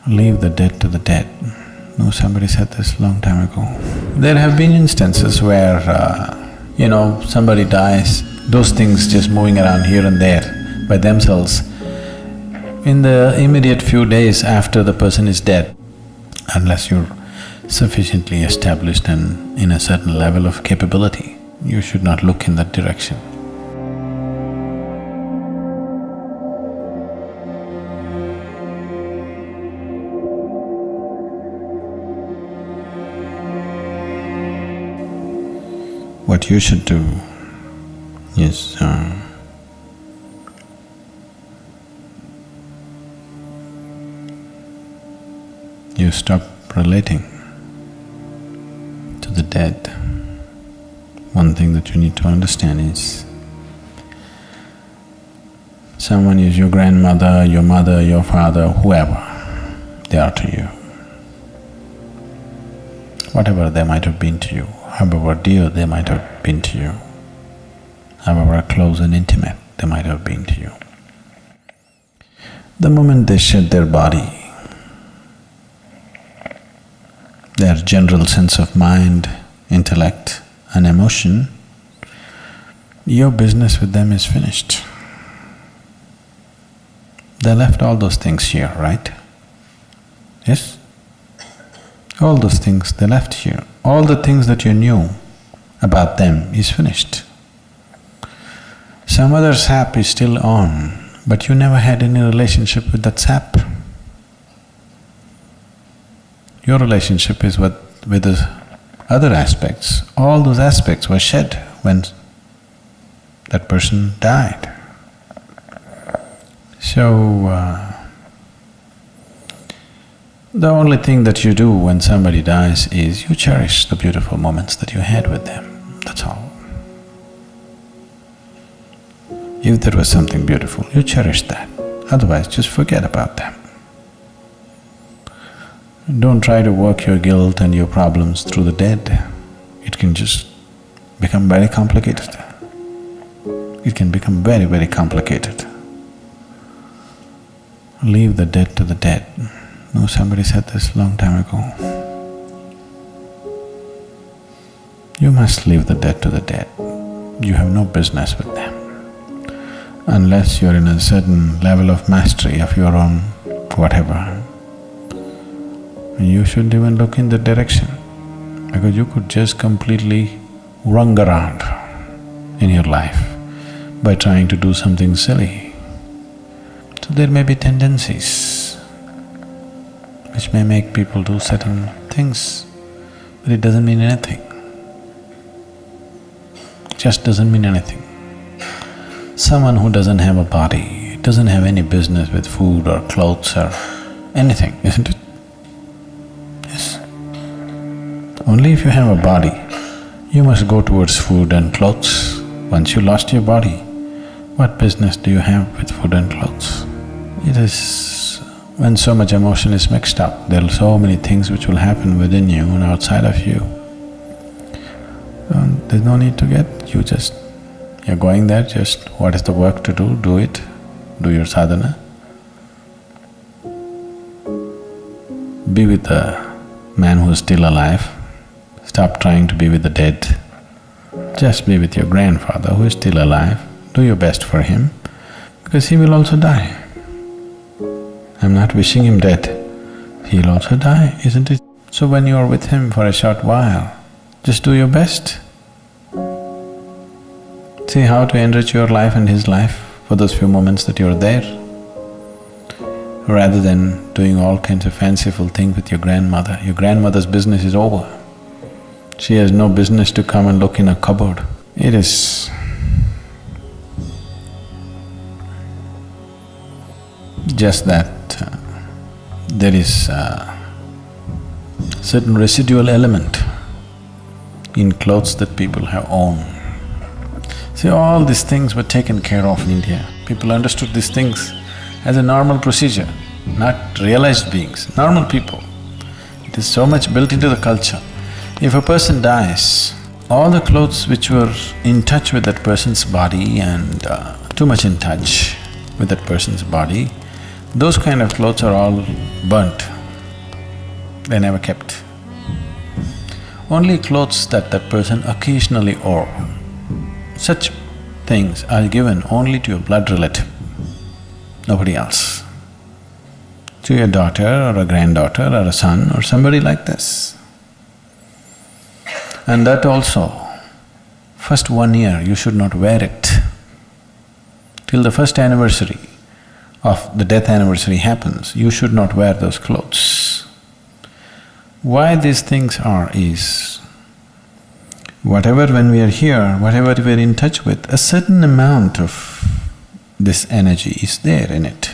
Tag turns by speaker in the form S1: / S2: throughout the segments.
S1: Leave the dead to the dead. No, somebody said this long time ago. There have been instances where, somebody dies, those things just moving around here and there by themselves. In the immediate few days after the person is dead, unless you're sufficiently established and in a certain level of capability, you should not look in that direction. What you should do is, you stop relating to the dead. One thing that you need to understand is, someone is your grandmother, your mother, your father, whoever they are to you. Whatever they might have been to you, however dear they might have been to you, however close and intimate they might have been to you. The moment they shed their body, their general sense of mind, intellect and emotion, your business with them is finished. They left all those things here, right? Yes? All those things they left here. All the things that you knew about them is finished. Some other sap is still on, but you never had any relationship with that sap. Your relationship is with the other aspects. All those aspects were shed when that person died. So, the only thing that you do when somebody dies is you cherish the beautiful moments that you had with them, that's all. If there was something beautiful, you cherish that, otherwise just forget about them. Don't try to work your guilt and your problems through the dead. It can just become very complicated. It can become very, very complicated. Leave the dead to the dead. No, somebody said this long time ago. You must leave the dead to the dead. You have no business with them. Unless you're in a certain level of mastery of your own whatever, you shouldn't even look in that direction, because you could just completely wrong around in your life by trying to do something silly. So there may be tendencies which may make people do certain things, but it doesn't mean anything. Just doesn't mean anything. Someone who doesn't have a body doesn't have any business with food or clothes or anything, isn't it? Yes. Only if you have a body, you must go towards food and clothes. Once you lost your body, what business do you have with food and clothes? It is… when so much emotion is mixed up, there are so many things which will happen within you and outside of you. There's no need to get… you're going there, just what is the work to do it, do your sadhana. Be with the man who is still alive, stop trying to be with the dead. Just be with your grandfather who is still alive, do your best for him, because he will also die. I'm not wishing him dead, he'll also die, isn't it? So when you're with him for a short while, just do your best. See how to enrich your life and his life for those few moments that you're there, rather than doing all kinds of fanciful things with your grandmother. Your grandmother's business is over. She has no business to come and look in a cupboard. It is… just that there is a certain residual element in clothes that people have owned. See, all these things were taken care of in India. People understood these things as a normal procedure, not realized beings, normal people. It is so much built into the culture. If a person dies, all the clothes which were in touch with that person's body and too much in touch with that person's body, those kind of clothes are all burnt. They never kept. Only clothes that that person occasionally wore. Such things are given only to your blood relative, nobody else. To your daughter or a granddaughter or a son or somebody like this. And that also, first 1 year you should not wear it. Till the first anniversary of the death anniversary happens, you should not wear those clothes. Why these things are is, whatever when we are here, whatever we are in touch with, a certain amount of this energy is there in it.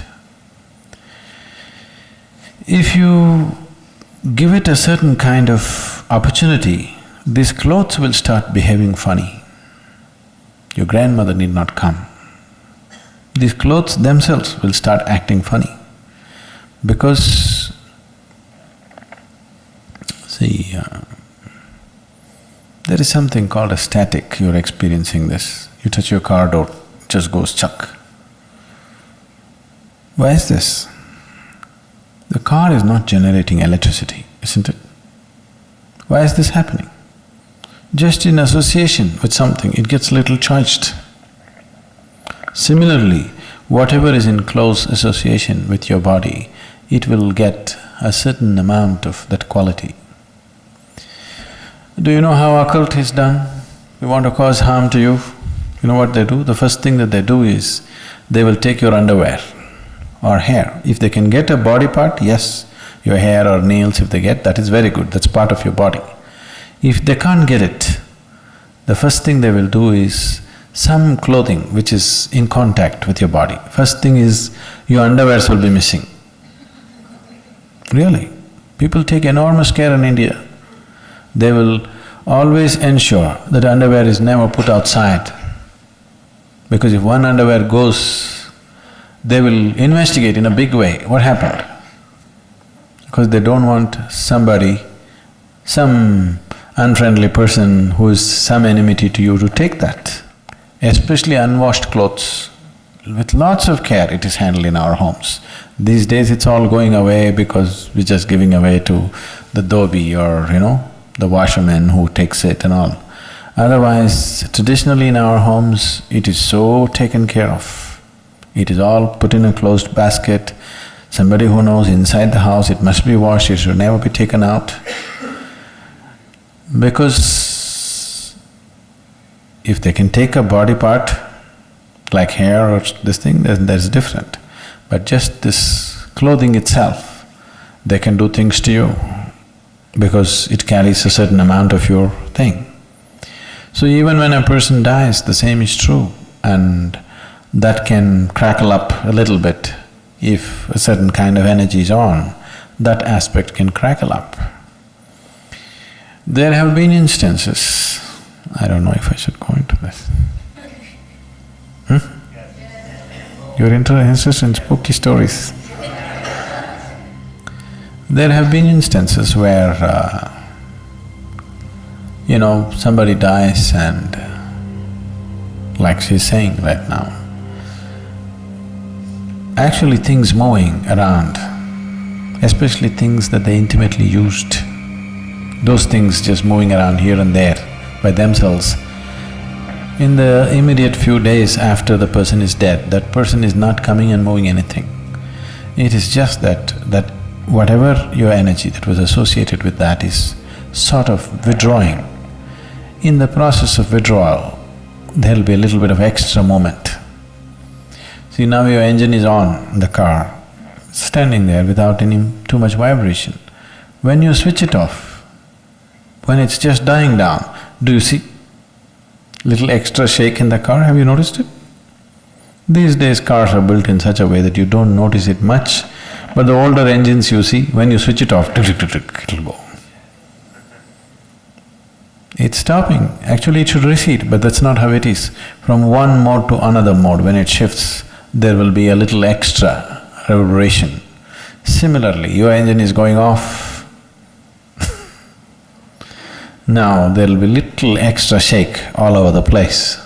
S1: If you give it a certain kind of opportunity, these clothes will start behaving funny. Your grandmother need not come. These clothes themselves will start acting funny because, see, there is something called a static, you're experiencing this. You touch your car door, it just goes chuck. Why is this? The car is not generating electricity, isn't it? Why is this happening? Just in association with something, it gets little charged. Similarly, whatever is in close association with your body, it will get a certain amount of that quality. Do you know how occult is done? We want to cause harm to you. You know what they do? The first thing that they do is, they will take your underwear or hair. If they can get a body part, yes, your hair or nails if they get, that is very good, that's part of your body. If they can't get it, the first thing they will do is some clothing which is in contact with your body. First thing is, your underwears will be missing. Really, people take enormous care in India. They will always ensure that underwear is never put outside. Because if one underwear goes, they will investigate in a big way, what happened? Because they don't want somebody, some unfriendly person who is some enmity to you to take that. Especially unwashed clothes, with lots of care it is handled in our homes. These days it's all going away because we're just giving away to the dhobi or, the washerman who takes it and all. Otherwise, traditionally in our homes, it is so taken care of. It is all put in a closed basket. Somebody who knows inside the house it must be washed, it should never be taken out. Because if they can take a body part, like hair or this thing, then that's different. But just this clothing itself, they can do things to you because it carries a certain amount of your thing. So even when a person dies, the same is true, and that can crackle up a little bit. If a certain kind of energy is on, that aspect can crackle up. There have been instances, I don't know if I should go into this. You're interested in spooky stories. There have been instances where, somebody dies and, like she's saying right now, actually things moving around, especially things that they intimately used, those things just moving around here and there by themselves, in the immediate few days after the person is dead, that person is not coming and moving anything. It is just that whatever your energy that was associated with that is sort of withdrawing. In the process of withdrawal, there'll be a little bit of extra moment. See, now your engine is on, the car, standing there without any too much vibration. When you switch it off, when it's just dying down, do you see little extra shake in the car? Have you noticed it? These days cars are built in such a way that you don't notice it much, but the older engines you see, when you switch it off, it'll go. It's stopping. Actually it should recede, but that's not how it is. From one mode to another mode, when it shifts, there will be a little extra reverberation. Similarly, your engine is going off, now there'll be little extra shake all over the place.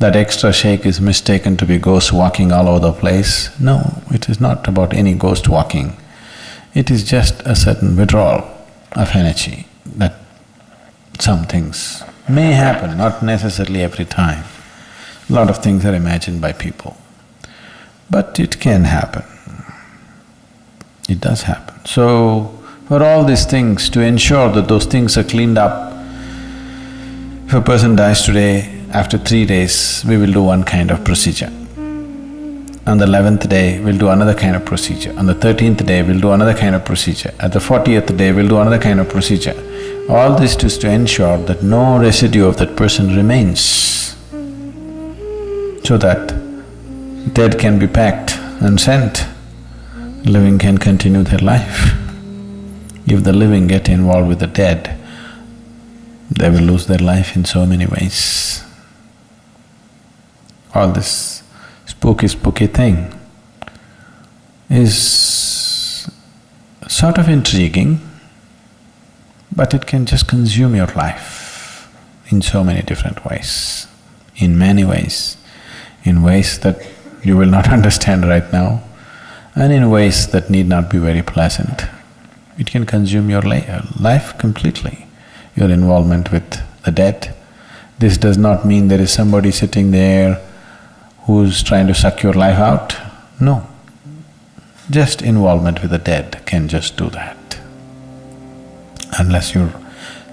S1: That extra shake is mistaken to be ghost walking all over the place. No, it is not about any ghost walking. It is just a certain withdrawal of energy that some things may happen, not necessarily every time. A lot of things are imagined by people, but it can happen. It does happen. So, for all these things, to ensure that those things are cleaned up, if a person dies today, after 3 days, we will do one kind of procedure. On the 11th day, we'll do another kind of procedure. On the 13th day, we'll do another kind of procedure. At the 40th day, we'll do another kind of procedure. All this is to ensure that no residue of that person remains, so that dead can be packed and sent, living can continue their life. If the living get involved with the dead, they will lose their life in so many ways. All this spooky thing is sort of intriguing, but it can just consume your life in so many different ways, in many ways, in ways that you will not understand right now, and in ways that need not be very pleasant. It can consume your life completely, your involvement with the dead. This does not mean there is somebody sitting there who's trying to suck your life out. No. Just involvement with the dead can just do that. Unless you're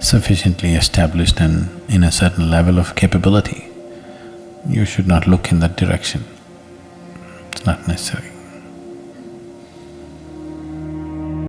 S1: sufficiently established and in a certain level of capability, you should not look in that direction. It's not necessary.